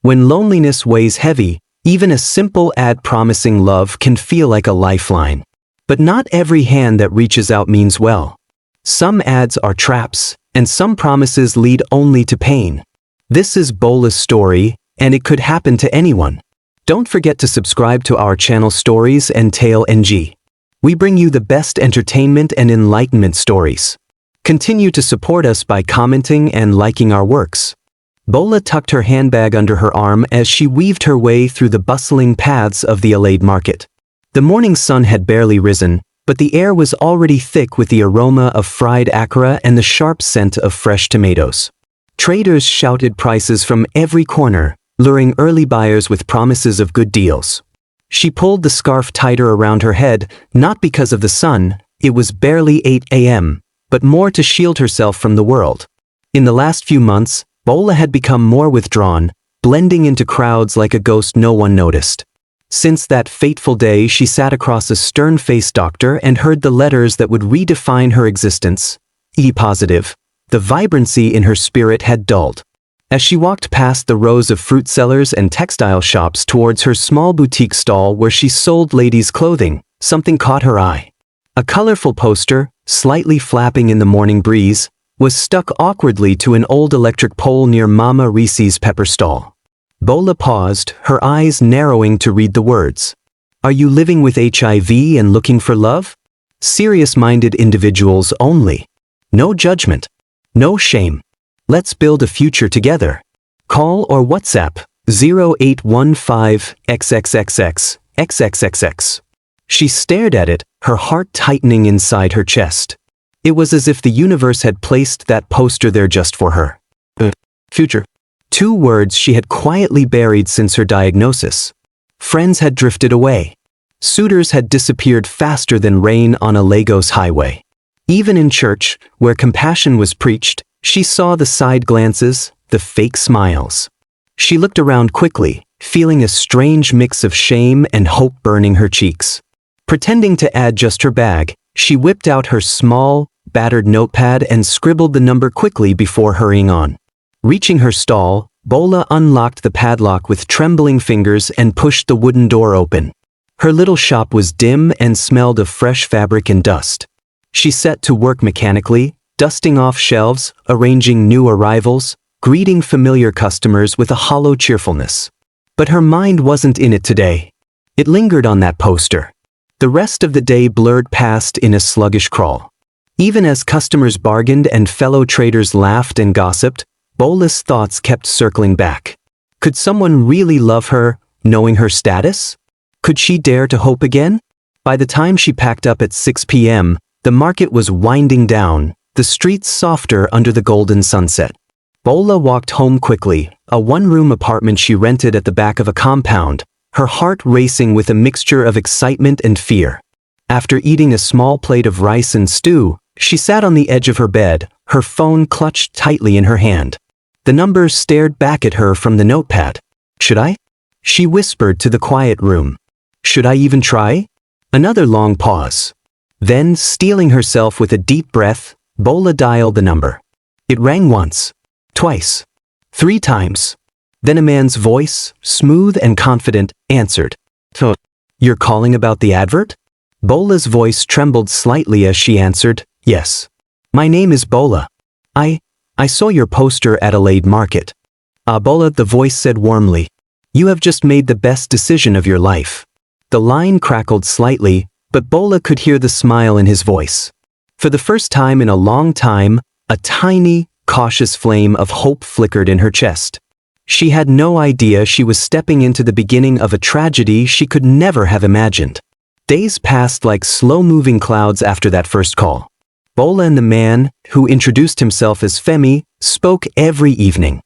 When loneliness weighs heavy, even a simple ad promising love can feel like a lifeline. But not every hand that reaches out means well. Some ads are traps, and some promises lead only to pain. This is Bola's story, and it could happen to anyone. Don't forget to subscribe to our channel Stories and Tale NG. We bring you the best entertainment and enlightenment stories. Continue to support us by commenting and liking our works. Bola tucked her handbag under her arm as she weaved her way through the bustling paths of the Unveiled market. The morning sun had barely risen, but the air was already thick with the aroma of fried akara and the sharp scent of fresh tomatoes. Traders shouted prices from every corner, luring early buyers with promises of good deals. She pulled the scarf tighter around her head, not because of the sun, it was barely 8 a.m., but more to shield herself from the world. In the last few months, Bola had become more withdrawn, blending into crowds like a ghost no one noticed. Since that fateful day, she sat across a stern-faced doctor and heard the letters that would redefine her existence. HIV-Positive. The vibrancy in her spirit had dulled. As she walked past the rows of fruit sellers and textile shops towards her small boutique stall where she sold ladies' clothing, something caught her eye. A colorful poster, slightly flapping in the morning breeze, was stuck awkwardly to an old electric pole near Mama Reese's pepper stall. Bola paused, her eyes narrowing to read the words. Are you living with HIV and looking for love? Serious-minded individuals only. No judgment. No shame. Let's build a future together. Call or WhatsApp 0815 XXXX XXXX. She stared at it, her heart tightening inside her chest. It was as if the universe had placed that poster there just for her. Future. 2 words she had quietly buried since her diagnosis. Friends had drifted away. Suitors had disappeared faster than rain on a Lagos highway. Even in church, where compassion was preached, she saw the side glances, the fake smiles. She looked around quickly, feeling a strange mix of shame and hope burning her cheeks. Pretending to add just her bag, she whipped out her small, battered notepad and scribbled the number quickly before hurrying on. Reaching her stall, Bola unlocked the padlock with trembling fingers and pushed the wooden door open. Her little shop was dim and smelled of fresh fabric and dust. She set to work mechanically, dusting off shelves, arranging new arrivals, greeting familiar customers with a hollow cheerfulness. But her mind wasn't in it today. It lingered on that poster. The rest of the day blurred past in a sluggish crawl. Even as customers bargained and fellow traders laughed and gossiped, Bola's thoughts kept circling back. Could someone really love her, knowing her status? Could she dare to hope again? By the time she packed up at 6 p.m., the market was winding down, the streets softer under the golden sunset. Bola walked home quickly, a one-room apartment she rented at the back of a compound, her heart racing with a mixture of excitement and fear. After eating a small plate of rice and stew, she sat on the edge of her bed, her phone clutched tightly in her hand. The number stared back at her from the notepad. Should I? She whispered to the quiet room. Should I even try? Another long pause. Then, steeling herself with a deep breath, Bola dialed the number. It rang once, twice, 3 times. Then a man's voice, smooth and confident, answered. So, you're calling about the advert? Bola's voice trembled slightly as she answered, yes. My name is Bola. I saw your poster at Unveiled market. Bola, the voice said warmly. You have just made the best decision of your life. The line crackled slightly, but Bola could hear the smile in his voice. For the first time in a long time, a tiny, cautious flame of hope flickered in her chest. She had no idea she was stepping into the beginning of a tragedy she could never have imagined. Days passed like slow-moving clouds after that first call. Bola and the man, who introduced himself as Femi, spoke every evening.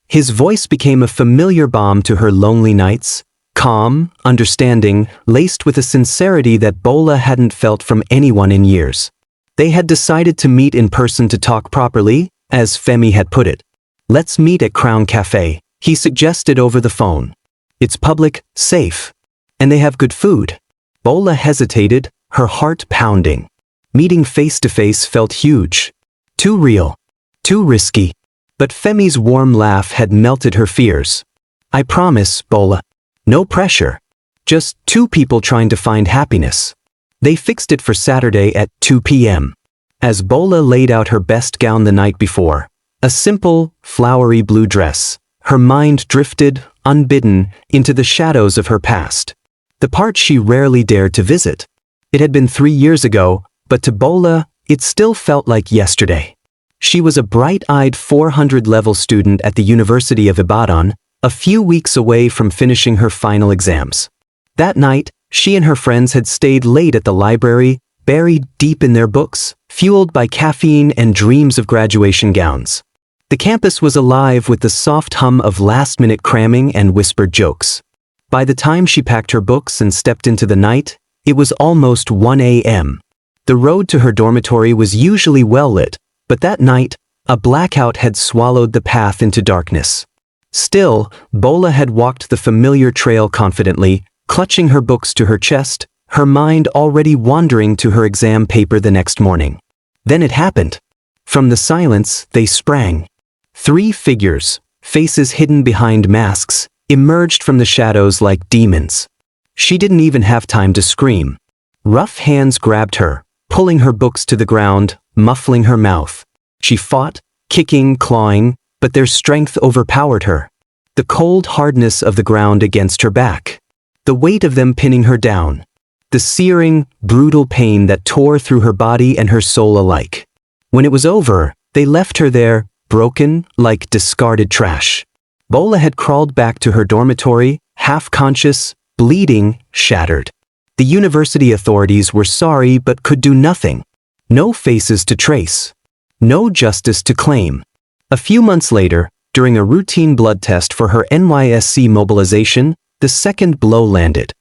His voice became a familiar balm to her lonely nights, calm, understanding, laced with a sincerity that Bola hadn't felt from anyone in years. They had decided to meet in person to talk properly, as Femi had put it. Let's meet at Crown Cafe, he suggested over the phone. It's public, safe. And they have good food. Bola hesitated, her heart pounding. Meeting face to face felt huge. Too real. Too risky. But Femi's warm laugh had melted her fears. I promise, Bola. No pressure. Just two people trying to find happiness. They fixed it for Saturday at 2 p.m. As Bola laid out her best gown the night before, a simple, flowery blue dress, her mind drifted, unbidden, into the shadows of her past. The part she rarely dared to visit. It had been 3 years ago, but to Bola, it still felt like yesterday. She was a bright-eyed 400-level student at the University of Ibadan, a few weeks away from finishing her final exams. That night, she and her friends had stayed late at the library, buried deep in their books, fueled by caffeine and dreams of graduation gowns. The campus was alive with the soft hum of last-minute cramming and whispered jokes. By the time she packed her books and stepped into the night, it was almost 1 a.m. The road to her dormitory was usually well lit, but that night, a blackout had swallowed the path into darkness. Still, Bola had walked the familiar trail confidently, clutching her books to her chest, her mind already wandering to her exam paper the next morning. Then it happened. From the silence, they sprang. 3 figures, faces hidden behind masks, emerged from the shadows like demons. She didn't even have time to scream. Rough hands grabbed her, pulling her books to the ground, muffling her mouth. She fought, kicking, clawing, but their strength overpowered her. The cold hardness of the ground against her back. The weight of them pinning her down. The searing, brutal pain that tore through her body and her soul alike. When it was over, they left her there, broken, like discarded trash. Bola had crawled back to her dormitory, half-conscious, bleeding, shattered. The university authorities were sorry but could do nothing. No faces to trace. No justice to claim. A few months later, during a routine blood test for her NYSC mobilization, the second blow landed.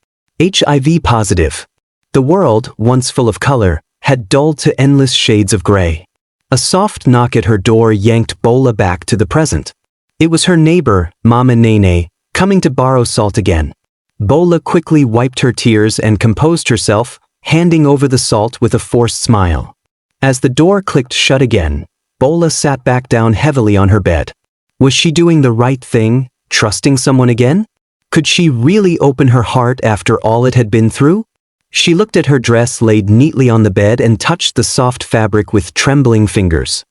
HIV-positive. The world, once full of color, had dulled to endless shades of gray. A soft knock at her door yanked Bola back to the present. It was her neighbor, Mama Nene, coming to borrow salt again. Bola quickly wiped her tears and composed herself, handing over the salt with a forced smile. As the door clicked shut again, Bola sat back down heavily on her bed. Was she doing the right thing, trusting someone again? Could she really open her heart after all it had been through? She looked at her dress laid neatly on the bed and touched the soft fabric with trembling fingers.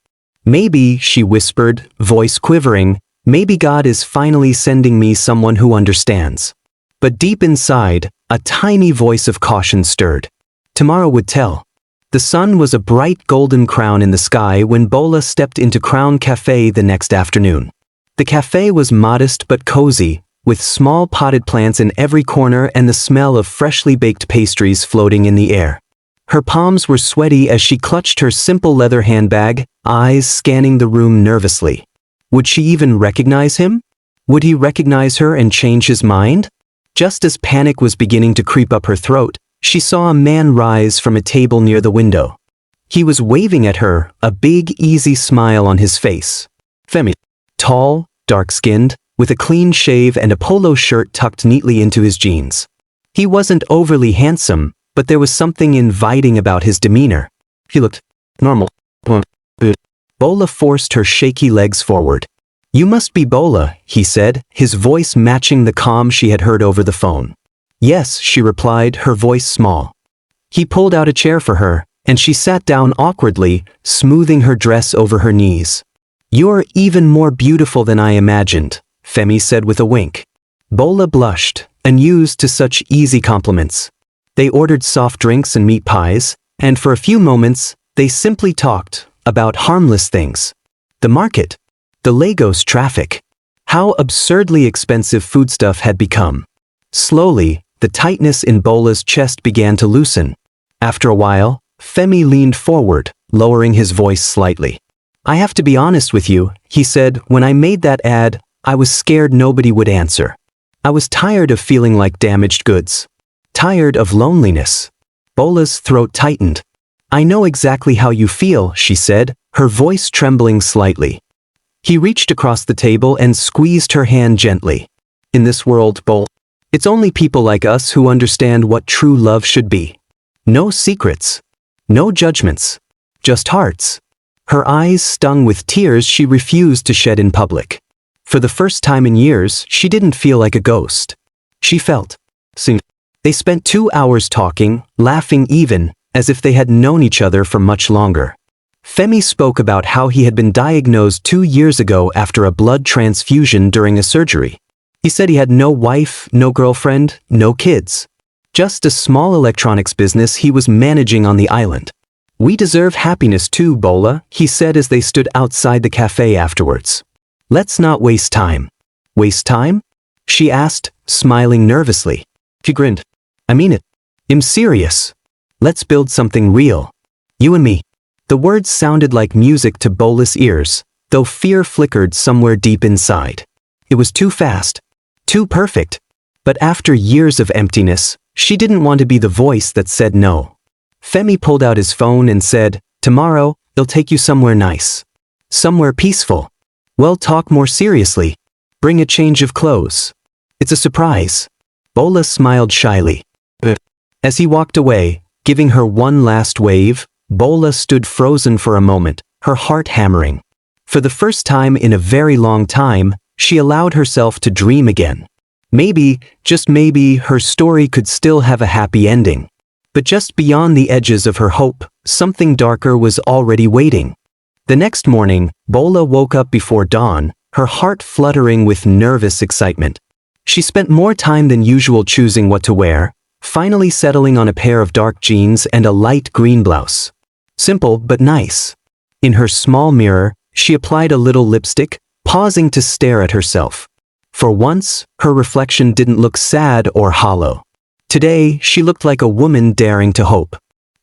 Maybe, she whispered, voice quivering, maybe God is finally sending me someone who understands. But deep inside, a tiny voice of caution stirred. Tomorrow would tell. The sun was a bright golden crown in the sky when Bola stepped into Crown Cafe the next afternoon. The cafe was modest but cozy, with small potted plants in every corner and the smell of freshly baked pastries floating in the air. Her palms were sweaty as she clutched her simple leather handbag, eyes scanning the room nervously. Would she even recognize him? Would he recognize her and change his mind? Just as panic was beginning to creep up her throat, she saw a man rise from a table near the window. He was waving at her, a big, easy smile on his face. Femi. Tall, dark-skinned, with a clean shave and a polo shirt tucked neatly into his jeans. He wasn't overly handsome, but there was something inviting about his demeanor. He looked normal. Bola forced her shaky legs forward. "You must be Bola," he said, his voice matching the calm she had heard over the phone. "Yes," she replied, her voice small. He pulled out a chair for her, and she sat down awkwardly, smoothing her dress over her knees. "You're even more beautiful than I imagined," Femi said with a wink. Bola blushed, unused to such easy compliments. They ordered soft drinks and meat pies, and for a few moments, they simply talked about harmless things. The market. The Lagos traffic. How absurdly expensive foodstuff had become. Slowly, the tightness in Bola's chest began to loosen. After a while, Femi leaned forward, lowering his voice slightly. "I have to be honest with you," he said, "when I made that ad, I was scared nobody would answer. I was tired of feeling like damaged goods. Tired of loneliness." Bola's throat tightened. "I know exactly how you feel," she said, her voice trembling slightly. He reached across the table and squeezed her hand gently. "In this world, Bola, it's only people like us who understand what true love should be. No secrets. No judgments. Just hearts." Her eyes stung with tears she refused to shed in public. For the first time in years, she didn't feel like a ghost. She felt seen. They spent 2 hours talking, laughing even, as if they had known each other for much longer. Femi spoke about how he had been diagnosed 2 years ago after a blood transfusion during a surgery. He said he had no wife, no girlfriend, no kids. Just a small electronics business he was managing on the island. "We deserve happiness too, Bola," he said as they stood outside the cafe afterwards. "Let's not waste time." "Waste time?" she asked, smiling nervously. He grinned. "I mean it. I'm serious. Let's build something real. You and me." The words sounded like music to Bola's ears, though fear flickered somewhere deep inside. It was too fast. Too perfect. But after years of emptiness, she didn't want to be the voice that said no. Femi pulled out his phone and said, "Tomorrow, I'll take you somewhere nice. Somewhere peaceful. We'll talk more seriously. Bring a change of clothes. It's a surprise." Bola smiled shyly. As he walked away, giving her one last wave, Bola stood frozen for a moment, her heart hammering. For the first time in a very long time, she allowed herself to dream again. Maybe, just maybe, her story could still have a happy ending. But just beyond the edges of her hope, something darker was already waiting. The next morning, Bola woke up before dawn, her heart fluttering with nervous excitement. She spent more time than usual choosing what to wear, finally settling on a pair of dark jeans and a light green blouse. Simple but nice. In her small mirror, she applied a little lipstick, pausing to stare at herself. For once, her reflection didn't look sad or hollow. Today, she looked like a woman daring to hope.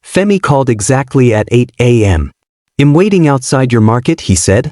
Femi called exactly at 8 a.m. "I'm waiting outside your market," he said.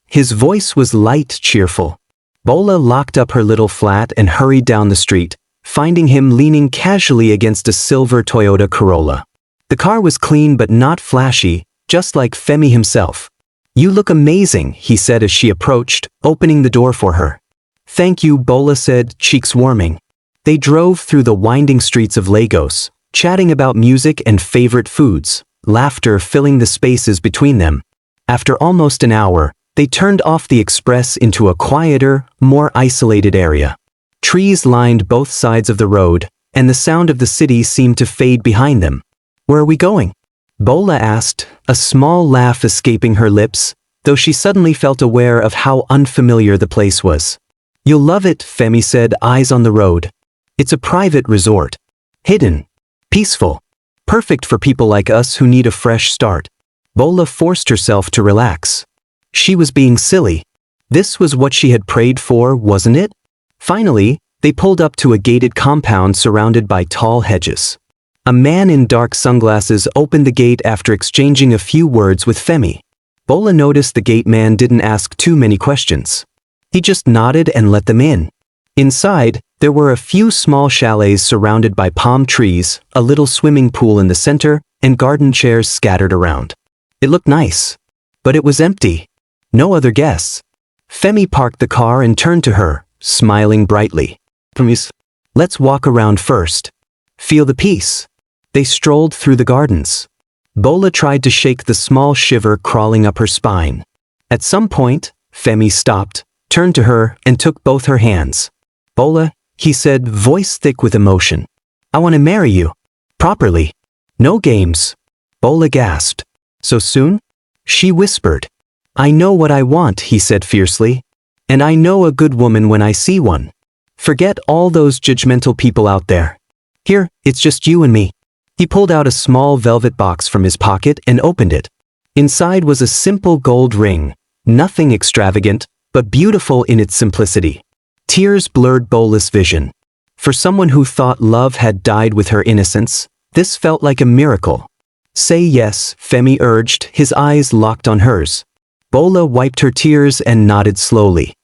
His voice was light, cheerful. Bola locked up her little flat and hurried down the street, finding him leaning casually against a silver Toyota Corolla. The car was clean but not flashy, just like Femi himself. "You look amazing," he said as she approached, opening the door for her. "Thank you," Bola said, cheeks warming. They drove through the winding streets of Lagos, chatting about music and favorite foods, laughter filling the spaces between them. After almost an hour, they turned off the express into a quieter, more isolated area. Trees lined both sides of the road, and the sound of the city seemed to fade behind them. "Where are we going?" Bola asked, a small laugh escaping her lips, though she suddenly felt aware of how unfamiliar the place was. "You'll love it," Femi said, eyes on the road. "It's a private resort. Hidden. Peaceful. Perfect for people like us who need a fresh start." Bola forced herself to relax. She was being silly. This was what she had prayed for, wasn't it? Finally, they pulled up to a gated compound surrounded by tall hedges. A man in dark sunglasses opened the gate after exchanging a few words with Femi. Bola noticed the gate man didn't ask too many questions. He just nodded and let them in. Inside, there were a few small chalets surrounded by palm trees, a little swimming pool in the center, and garden chairs scattered around. It looked nice. But it was empty. No other guests. Femi parked the car and turned to her, smiling brightly. "Promise. Let's walk around first. Feel the peace." They strolled through the gardens. Bola tried to shake the small shiver crawling up her spine. At some point, Femi stopped, turned to her, and took both her hands. "Bola," he said, voice thick with emotion. "I want to marry you. Properly. No games." Bola gasped. "So soon?" She whispered. "I know what I want," he said fiercely. "And I know a good woman when I see one. Forget all those judgmental people out there. Here, it's just you and me." He pulled out a small velvet box from his pocket and opened it. Inside was a simple gold ring, nothing extravagant, but beautiful in its simplicity. Tears blurred Bola's vision. For someone who thought love had died with her innocence, this felt like a miracle. "Say yes," Femi urged, his eyes locked on hers. Bola wiped her tears and nodded slowly.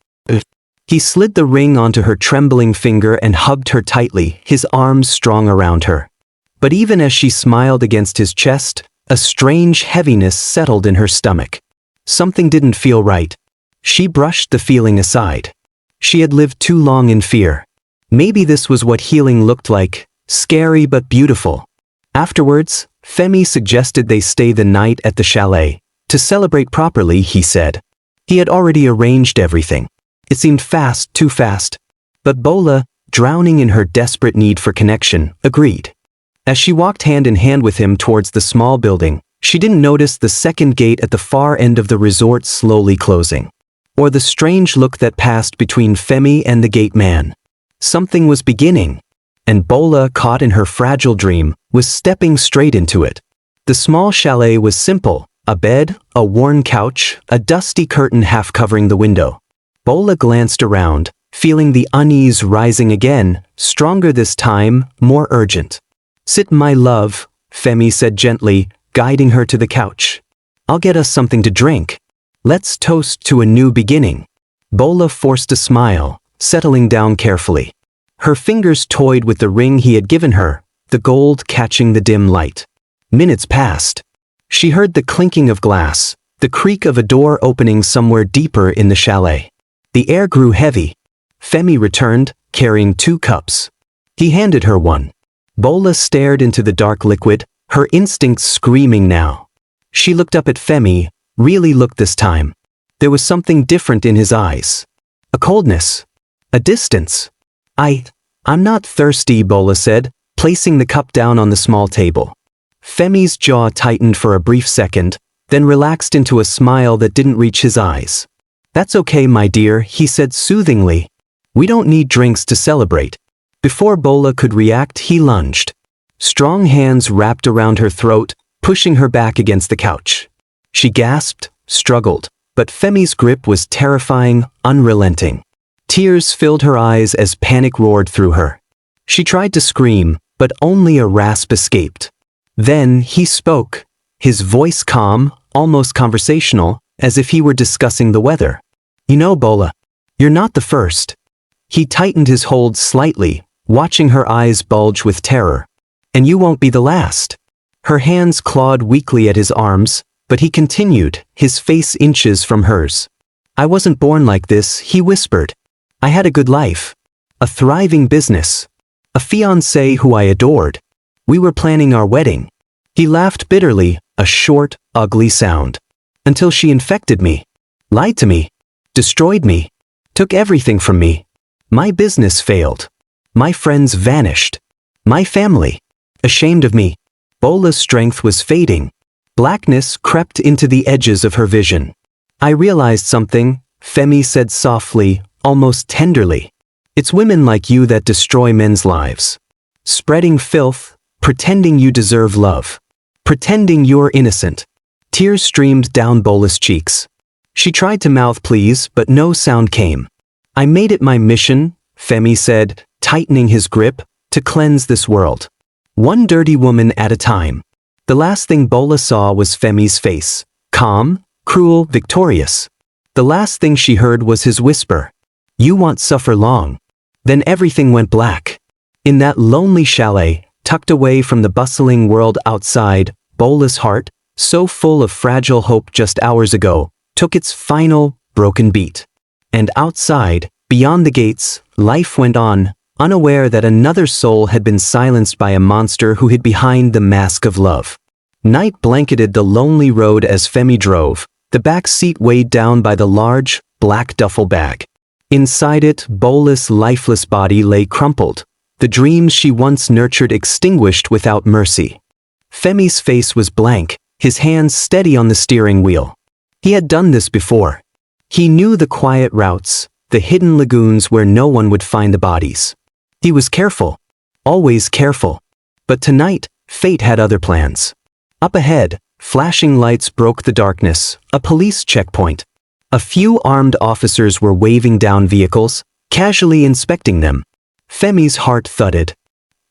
He slid the ring onto her trembling finger and hugged her tightly, his arms strong around her. But even as she smiled against his chest, a strange heaviness settled in her stomach. Something didn't feel right. She brushed the feeling aside. She had lived too long in fear. Maybe this was what healing looked like, scary but beautiful. Afterwards, Femi suggested they stay the night at the chalet. To celebrate properly, he said. He had already arranged everything. It seemed fast, too fast. But Bola, drowning in her desperate need for connection, agreed. As she walked hand in hand with him towards the small building, she didn't notice the second gate at the far end of the resort slowly closing. Or the strange look that passed between Femi and the gate man. Something was beginning. And Bola, caught in her fragile dream, was stepping straight into it. The small chalet was simple, a bed, a worn couch, a dusty curtain half covering the window. Bola glanced around, feeling the unease rising again, stronger this time, more urgent. "Sit, my love," Femi said gently, guiding her to the couch. "I'll get us something to drink. Let's toast to a new beginning." Bola forced a smile, settling down carefully. Her fingers toyed with the ring he had given her, the gold catching the dim light. Minutes passed. She heard the clinking of glass, the creak of a door opening somewhere deeper in the chalet. The air grew heavy. Femi returned, carrying 2 cups. He handed her one. Bola stared into the dark liquid, her instincts screaming now. She looked up at Femi, really looked this time. There was something different in his eyes. A coldness. A distance. I'm not thirsty," Bola said, placing the cup down on the small table. Femi's jaw tightened for a brief second, then relaxed into a smile that didn't reach his eyes. "That's okay, my dear," he said soothingly. "We don't need drinks to celebrate." Before Bola could react, he lunged. Strong hands wrapped around her throat, pushing her back against the couch. She gasped, struggled, but Femi's grip was terrifying, unrelenting. Tears filled her eyes as panic roared through her. She tried to scream, but only a rasp escaped. Then he spoke, his voice calm, almost conversational, as if he were discussing the weather. "You know, Bola, you're not the first." He tightened his hold slightly, watching her eyes bulge with terror. "And you won't be the last." Her hands clawed weakly at his arms, but he continued, his face inches from hers. "I wasn't born like this," he whispered. "I had a good life. A thriving business. A fiancé who I adored. We were planning our wedding." He laughed bitterly, a short, ugly sound. "Until she infected me. Lied to me. Destroyed me. Took everything from me. My business failed. My friends vanished. My family. Ashamed of me." Bola's strength was fading. Blackness crept into the edges of her vision. "I realized something," Femi said softly, almost tenderly. "It's women like you that destroy men's lives. Spreading filth, pretending you deserve love. Pretending you're innocent." Tears streamed down Bola's cheeks. She tried to mouth pleas, but no sound came. "I made it my mission," Femi said, tightening his grip, "to cleanse this world. One dirty woman at a time." The last thing Bola saw was Femi's face. Calm, cruel, victorious. The last thing she heard was his whisper. "You won't suffer long." Then everything went black. In that lonely chalet, tucked away from the bustling world outside, Bola's heart, so full of fragile hope just hours ago, took its final, broken beat. And outside, beyond the gates, life went on, unaware that another soul had been silenced by a monster who hid behind the mask of love. Night blanketed the lonely road as Femi drove, the back seat weighed down by the large, black duffel bag. Inside it, Bola's lifeless body lay crumpled, the dreams she once nurtured extinguished without mercy. Femi's face was blank, his hands steady on the steering wheel. He had done this before. He knew the quiet routes, the hidden lagoons where no one would find the bodies. He was careful, always careful. But tonight, fate had other plans. Up ahead, flashing lights broke the darkness, a police checkpoint. A few armed officers were waving down vehicles, casually inspecting them. Femi's heart thudded.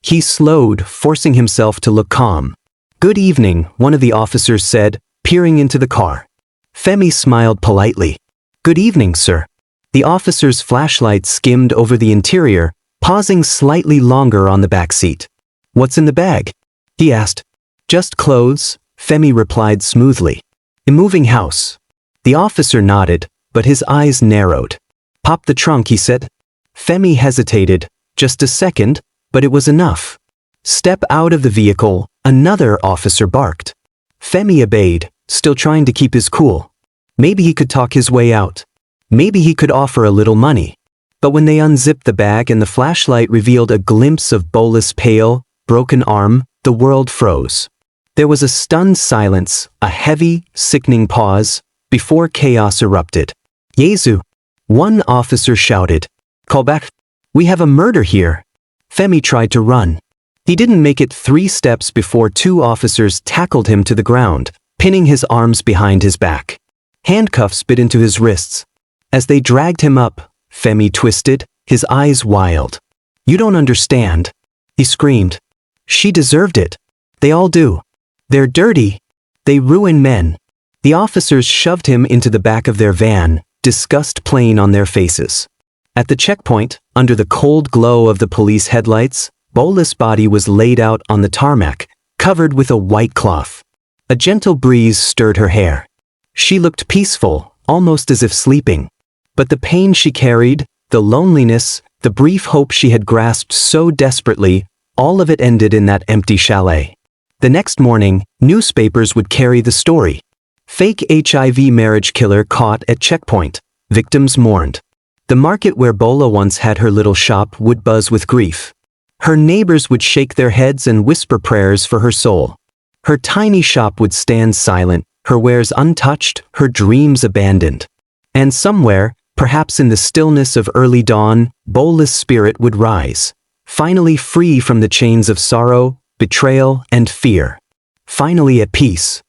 He slowed, forcing himself to look calm. "Good evening," one of the officers said, peering into the car. Femi smiled politely. "Good evening, sir." The officer's flashlight skimmed over the interior, pausing slightly longer on the back seat. "What's in the bag?" he asked. "Just clothes," Femi replied smoothly. "A moving house." The officer nodded, but his eyes narrowed. "Pop the trunk," he said. Femi hesitated, just a second, but it was enough. "Step out of the vehicle," another officer barked. Femi obeyed, still trying to keep his cool. Maybe he could talk his way out. Maybe he could offer a little money. But when they unzipped the bag and the flashlight revealed a glimpse of Bola's pale, broken arm, the world froze. There was a stunned silence, a heavy, sickening pause, before chaos erupted. "Jesu!" one officer shouted. "Call back. We have a murder here." Femi tried to run. He didn't make it 3 steps before 2 officers tackled him to the ground, pinning his arms behind his back. Handcuffs bit into his wrists. As they dragged him up, Femi twisted, his eyes wild. "You don't understand," he screamed. "She deserved it. They all do. They're dirty. They ruin men." The officers shoved him into the back of their van, disgust plain on their faces. At the checkpoint, under the cold glow of the police headlights, Bola's body was laid out on the tarmac, covered with a white cloth. A gentle breeze stirred her hair. She looked peaceful, almost as if sleeping. But the pain she carried, the loneliness, the brief hope she had grasped so desperately, all of it ended in that empty chalet. The next morning, newspapers would carry the story. Fake HIV marriage killer caught at checkpoint. Victims mourned. The market where Bola once had her little shop would buzz with grief. Her neighbors would shake their heads and whisper prayers for her soul. Her tiny shop would stand silent, her wares untouched, her dreams abandoned. And somewhere, perhaps in the stillness of early dawn, Bola's spirit would rise, finally free from the chains of sorrow, betrayal, and fear. Finally at peace.